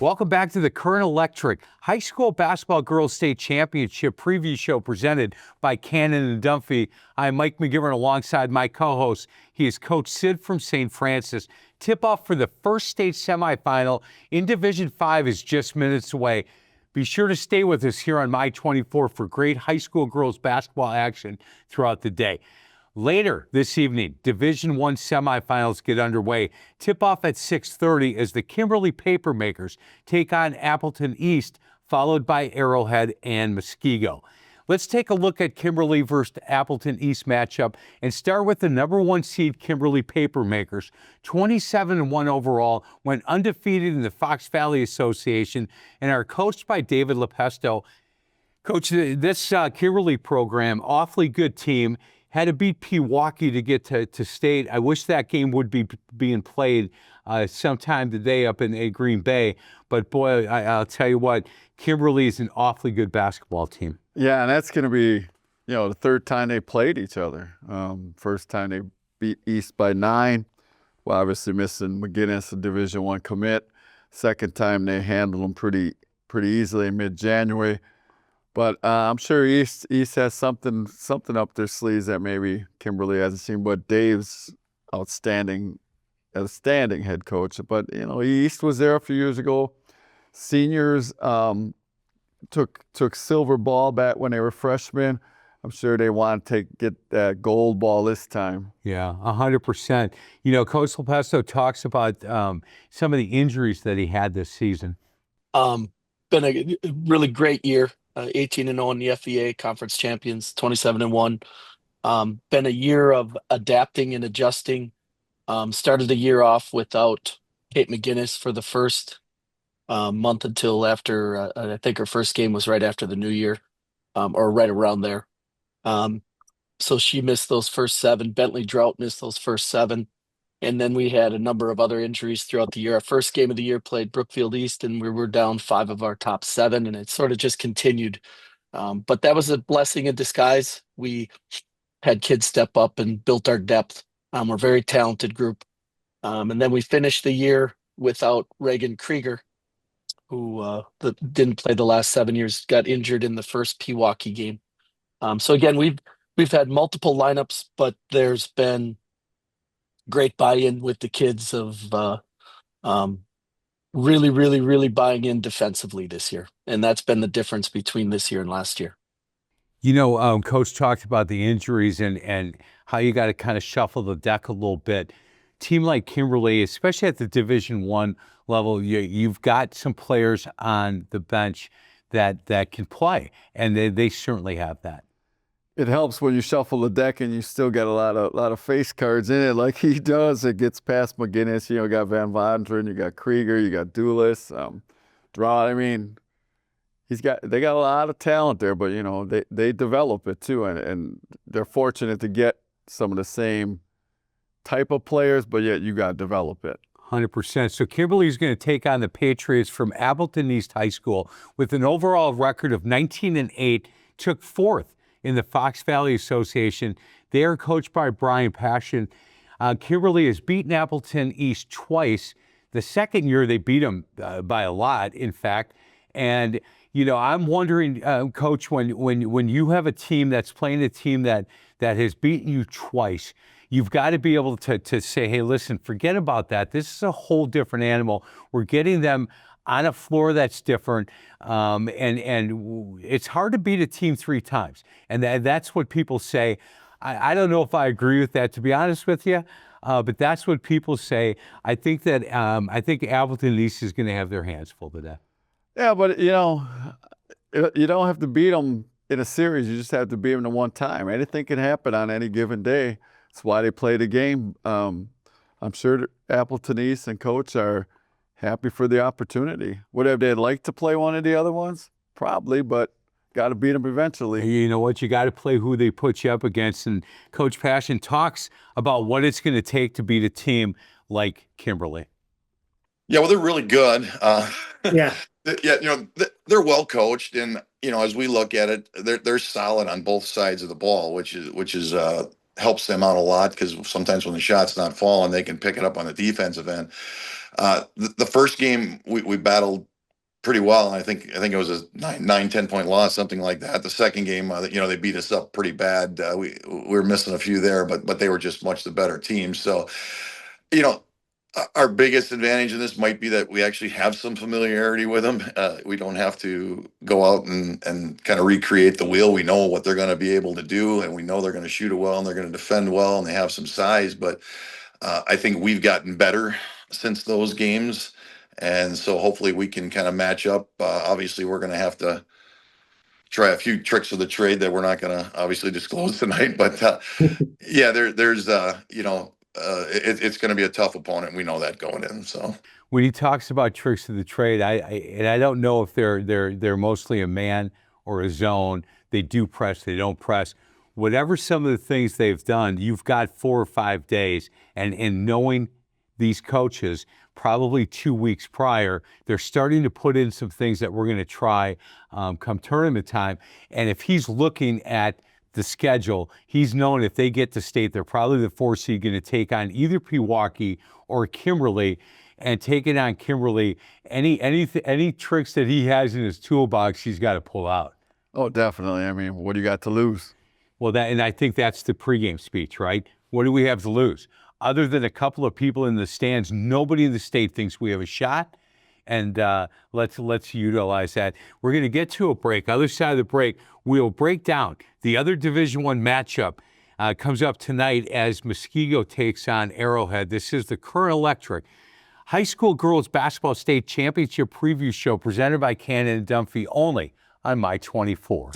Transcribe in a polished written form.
Welcome back to the Current Electric High School Basketball Girls State Championship preview show presented by Cannon and Dunphy. I'm Mike McGivern alongside my co-host. He is Coach Sid from St. Francis. Tip-off for the first state semifinal in Division 5 is just minutes away. Be sure to stay with us here on My 24 for great high school girls basketball action throughout the day. Later this evening, Division I semifinals get underway. Tip-off at 6:30 as the Kimberly Papermakers take on Appleton East, followed by Arrowhead and Muskego. Let's take a look at Kimberly versus Appleton East matchup and start with the number 1 seed Kimberly Papermakers. 27-1 overall, went undefeated in the Fox Valley Association and are coached by David Lepesto. Coach, this Kimberly program, awfully good team. Had to beat Pewaukee to get to state. I wish that game would be being played sometime today up in Green Bay. But boy, I'll tell you what, Kimberly is an awfully good basketball team. Yeah, and that's going to be, the third time they played each other. First time they beat East by 9. Well, obviously missing McGinnis, a Division I commit. Second time they handled them pretty easily in mid-January. But I'm sure East has something up their sleeves that maybe Kimberly hasn't seen. But Dave's outstanding head coach. But East was there a few years ago. Seniors took silver ball back when they were freshmen. I'm sure they want to get that gold ball this time. Yeah, 100%. Coach Lepesto talks about some of the injuries that he had this season. Been a really great year. 18-0 in the FVA Conference Champions, 27-1. Been a year of adapting and adjusting. Started the year off without Kate McGinnis for the first month until after, I think her first game was right after the New Year, or right around there. So she missed those first 7. Bentley Drought missed those first 7. And then we had a number of other injuries throughout the year. Our first game of the year played Brookfield East, and we were down 5 of our top 7, and it sort of just continued. But that was a blessing in disguise. We had kids step up and built our depth. We're a very talented group. And then we finished the year without Reagan Krieger, who didn't play the last 7 years, got injured in the first Pewaukee game. So again, we've had multiple lineups, but there's been great buy-in with the kids of really, really, really buying in defensively this year. And that's been the difference between this year and last year. Coach talked about the injuries and how you got to kind of shuffle the deck a little bit. Team like Kimberly, especially at the Division I level, you've got some players on the bench that can play, and they certainly have that. It helps when you shuffle the deck and you still get a lot of face cards in it, like he does. It gets past McGinnis. You got Van Vonderen, you got Krieger, you got Dulis, Draw. I mean, they got a lot of talent there, but they develop it too, and they're fortunate to get some of the same type of players, but yet you got to develop it. 100%. So Kimberly is going to take on the Patriots from Appleton East High School with an overall record of 19-8, took 4th in the Fox Valley Association. They are coached by Brian Passion. Kimberly has beaten Appleton East twice. The second year they beat them by a lot, in fact. And I'm wondering, Coach, when you have a team that's playing a team that has beaten you twice, you've got to be able to say, hey, listen, forget about that. This is a whole different animal. We're getting them on a floor that's different, and it's hard to beat a team 3 times, and that's what people say. I don't know if I agree with that, to be honest with you, but that's what people say. I think Appleton East is going to have their hands full today. Yeah, but you don't have to beat them in a series. You just have to beat them one time. Anything can happen on any given day. That's why they play the game. I'm sure Appleton East and Coach are happy for the opportunity. Would have they like to play one of the other ones? Probably, but got to beat them eventually. You know what? You got to play who they put you up against. And Coach Passion talks about what it's going to take to beat a team like Kimberly. Yeah, well, they're really good. Yeah. Yeah, they're well coached, and as we look at it, they're solid on both sides of the ball, which is helps them out a lot because sometimes when the shot's not falling, they can pick it up on the defensive end. The first game we battled pretty well. I think it was a 10 point loss, something like that. The second game, they beat us up pretty bad. We were missing a few there, but they were just much the better team. So, you know, our biggest advantage in this might be that we actually have some familiarity with them. We don't have to go out and kind of recreate the wheel. We know what they're going to be able to do, and we know they're going to shoot it well, and they're going to defend well, and they have some size. But I think we've gotten better since those games. And so hopefully we can kind of match up. Obviously, we're going to have to try a few tricks of the trade that we're not going to obviously disclose tonight. But yeah, it's going to be a tough opponent. We know that going in. So When he talks about tricks of the trade, I don't know if they're mostly a man or a zone. They do press, they don't press. Whatever some of the things they've done, you've got 4 or 5 days, and in knowing these coaches, probably 2 weeks prior, they're starting to put in some things that we're going to try come tournament time. And if he's looking at the schedule, he's known if they get to state, they're probably the 4 seed going to take on either Pewaukee or Kimberly. And taking on Kimberly, any tricks that he has in his toolbox, he's got to pull out. Oh, definitely. I mean, what do you got to lose? Well, and I think that's the pregame speech, right? What do we have to lose? Other than a couple of people in the stands, nobody in the state thinks we have a shot. And let's utilize that. We're going to get to a break. Other side of the break, we'll break down the other Division I matchup. Comes up tonight as Muskego takes on Arrowhead. This is the Current Electric High School Girls Basketball State Championship Preview Show presented by Cannon and Dunphy, only on My 24.